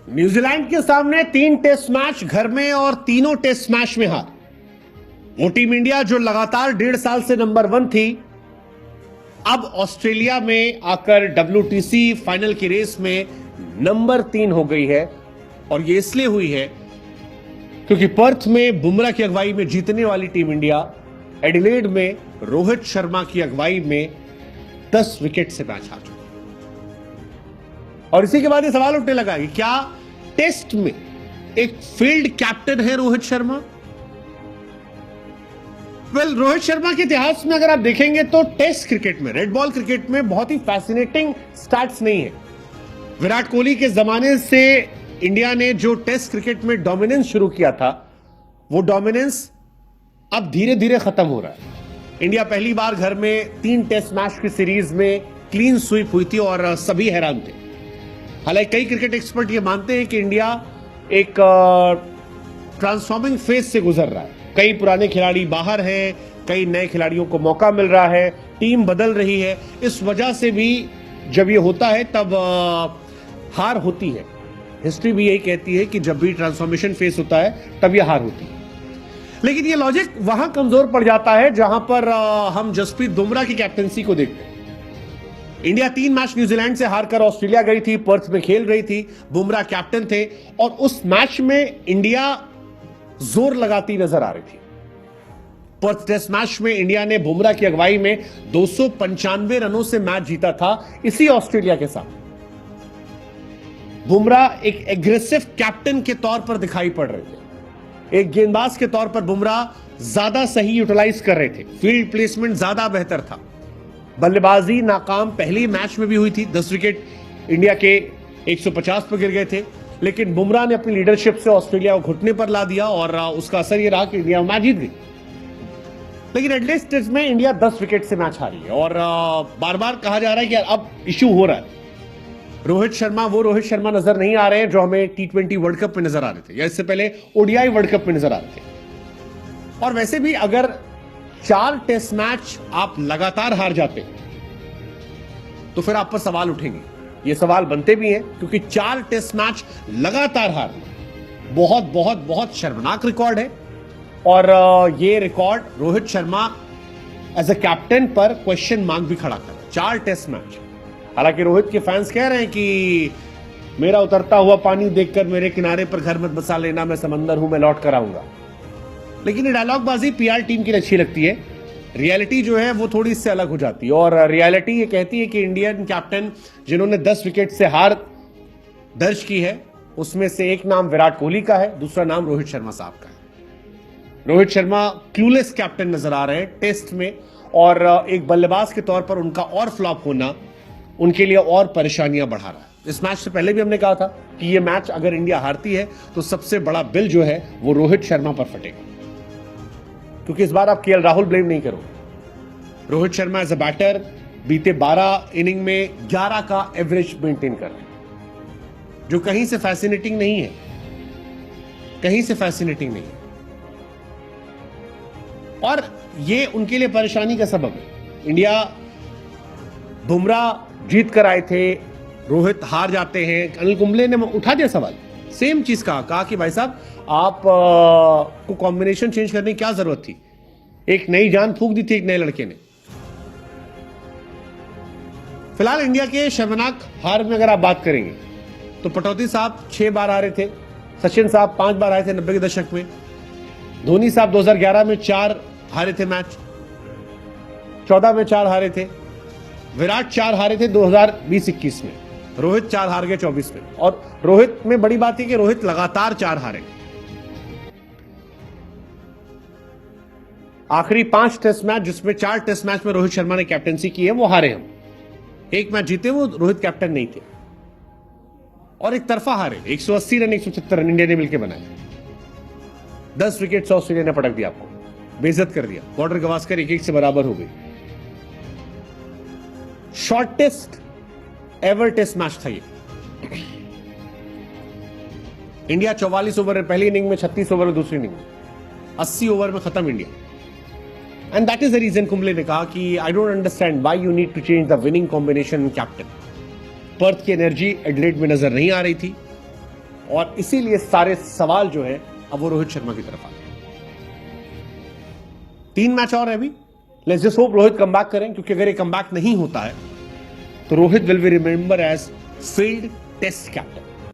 New Zealand के सामने 3 test match घर में और तीनों टेस्ट मैच में हार। वो टीम इंडिया जो लगातार 1.5 साल से नंबर 1 थी, अब ऑस्ट्रेलिया में आकर WTC फाइनल की रेस में नंबर 3 हो गई है। और ये इसलिए हुई है क्योंकि पर्थ में बुमराह की अगुवाई में जीतने वाली टीम इंडिया एडिलेड में रोहित शर्मा की अगुवाई में 10 विकेट से मैच हार चुकी। और इसी के बाद ये सवाल उठने लगा कि क्या टेस्ट में एक फील्ड कैप्टन है रोहित शर्मा? रोहित शर्मा के इतिहास में अगर आप देखेंगे तो टेस्ट क्रिकेट में, रेड बॉल क्रिकेट में बहुत ही फैसिनेटिंग स्टैट्स नहीं है। विराट कोहली के जमाने से इंडिया ने जो टेस्ट क्रिकेट में डोमिनेंस शुरू किया था, वो डोमिनेंस अब धीरे धीरे खत्म हो रहा है। इंडिया पहली बार घर में 3 टेस्ट मैच की सीरीज में क्लीन स्वीप हुई थी और सभी हैरान थे। हालांकि कई क्रिकेट एक्सपर्ट ये मानते हैं कि इंडिया एक ट्रांसफॉर्मिंग फेज से गुजर रहा है। कई पुराने खिलाड़ी बाहर हैं, कई नए खिलाड़ियों को मौका मिल रहा है, टीम बदल रही है। इस वजह से भी जब ये होता है तब हार होती है। हिस्ट्री भी यही कहती है कि जब भी ट्रांसफॉर्मेशन फेस होता है तब यह हार होती है। लेकिन ये लॉजिक वहां कमजोर पड़ जाता है जहां पर हम जसप्रीत बुमराह की कैप्टनसी को देखते हैं। इंडिया 3 मैच न्यूजीलैंड से हारकर ऑस्ट्रेलिया गई थी, पर्थ में खेल रही थी, बुमराह कैप्टन थे और उस मैच में इंडिया जोर लगाती नजर आ रही थी। पर्थ टेस्ट मैच में इंडिया ने बुमराह की अगुवाई में 295 रनों से मैच जीता था इसी ऑस्ट्रेलिया के साथ। बुमराह एक एग्रेसिव कैप्टन के तौर पर दिखाई पड़ रहे थे। एक गेंदबाज के तौर पर बुमराह ज्यादा सही यूटिलाइज कर रहे थे, फील्ड प्लेसमेंट ज्यादा बेहतर था। बल्लेबाजी नाकाम पहली मैच में भी हुई थी, 10 विकेट इंडिया के 150 पर गिर गए थे। लेकिन बुमराह ने अपनी लीडरशिप से ऑस्ट्रेलिया को घुटने पर ला दिया और उसका असर यह रहा कि इंडिया मैच जीत गई। लेकिन एटलीस्ट टेस्ट में इंडिया 10 विकेट से मैच हारी है और बार बार कहा जा रहा है कि अब इश्यू हो रहा है। रोहित शर्मा वो रोहित शर्मा नजर नहीं आ रहे हैं जो हमें T20 वर्ल्ड कप में नजर आ रहे थे या इससे पहले ODI वर्ल्ड कप में नजर आ रहे थे। और वैसे भी अगर 4 टेस्ट मैच आप लगातार हार जाते तो फिर आप पर सवाल उठेंगे। ये सवाल बनते भी हैं क्योंकि 4 टेस्ट मैच लगातार हारना बहुत बहुत बहुत शर्मनाक रिकॉर्ड है। और ये record Rohit Sharma as a captain पर क्वेश्चन मार्क भी खड़ा कर रहा है। 4 टेस्ट मैच। हालांकि रोहित के फैंस कह रहे हैं कि मेरा उतरता हुआ पानी देखकर मेरे किनारे पर घर मत बसा लेना, मैं समंदर हूं, मैं लौट कर आऊंगा। लेकिन ये डायलॉगबाजी PR टीम की अच्छी लगती है। रियलिटी जो है वो थोड़ी इससे अलग हो जाती है और रियलिटी ये कहती है कि इंडियन कैप्टन जिन्होंने 10 विकेट से हार दर्ज की है, उसमें से एक नाम विराट कोहली का है, दूसरा नाम रोहित शर्मा साहब का है। रोहित शर्मा क्लूलेस कैप्टन नजर आ रहे हैं टेस्ट में और एक बल्लेबाज के तौर पर उनका और फ्लॉप होना उनके लिए और परेशानियां बढ़ा रहा है। इस मैच से पहले भी हमने कहा था कि यह मैच अगर इंडिया हारती है तो सबसे बड़ा बिल जो है वो रोहित शर्मा पर फटेगा, क्योंकि इस बार आप KL राहुल ब्लेम नहीं करोगे। Rohit Sharma as a batter बीते 12 इनिंग में 11 का एवरेज मेंटेन कर रहे हैं, जो कहीं से फैसिनेटिंग नहीं है, कहीं से फैसिनेटिंग नहीं है। और ये उनके लिए परेशानी का सबब है। इंडिया बुमराह जीत कर आए थे, रोहित हार जाते हैं। अनिल कुंबले ने उठा दिया सवाल, सेम चीज कहा कि भाई साहब आप को कॉम्बिनेशन चेंज करने की क्या जरूरत थी? एक नई जान फूंक दी थी एक नए लड़के ने। फिलहाल इंडिया के शर्मनाक हार में अगर आप बात करेंगे तो पटौदी साहब 6 बार हारे थे, सचिन साहब 5 बार आए थे 90 के दशक में, धोनी साहब 2011 में 4 हारे थे मैच, 14 में 4 हारे थे, विराट 4 हारे थे 2020-21 में, रोहित 4 हार गए 24 में। और रोहित में बड़ी बात है कि रोहित लगातार 4 हारे। आखिरी 5 टेस्ट मैच जिसमें 4 टेस्ट मैच में रोहित शर्मा ने कैप्टनसी की है वो हारे हम। एक मैच जीते वो रोहित कैप्टन नहीं थे और एक तरफा हारे। 180 रन 176 रन इंडिया ने मिलकर बनाए। 10 विकेट से ऑस्ट्रेलिया ने पटक दिया, आपको बेइज्जत कर दिया। बॉर्डर गवास्कर 1-1 से बराबर हो गई। शॉर्टेस्ट एवर टेस्ट मैच था ये। इंडिया 44 ओवर में पहली इनिंग में, 36 ओवर में दूसरी इनिंग में, 80 ओवर में खत्म India. And that is the reason Kumble ने कहा कि I don't understand why you need to change the winning combination captain. Perth की एनर्जी एडिलेड में नजर नहीं आ रही थी। और इसीलिए सारे सवाल जो है अब वो रोहित शर्मा की तरफ आते हैं। 3 मैच और है अभी, let's just hope Rohit come back करें, क्योंकि अगर ये कम बैक नहीं होता है तो Rohit will be remember as field test captain.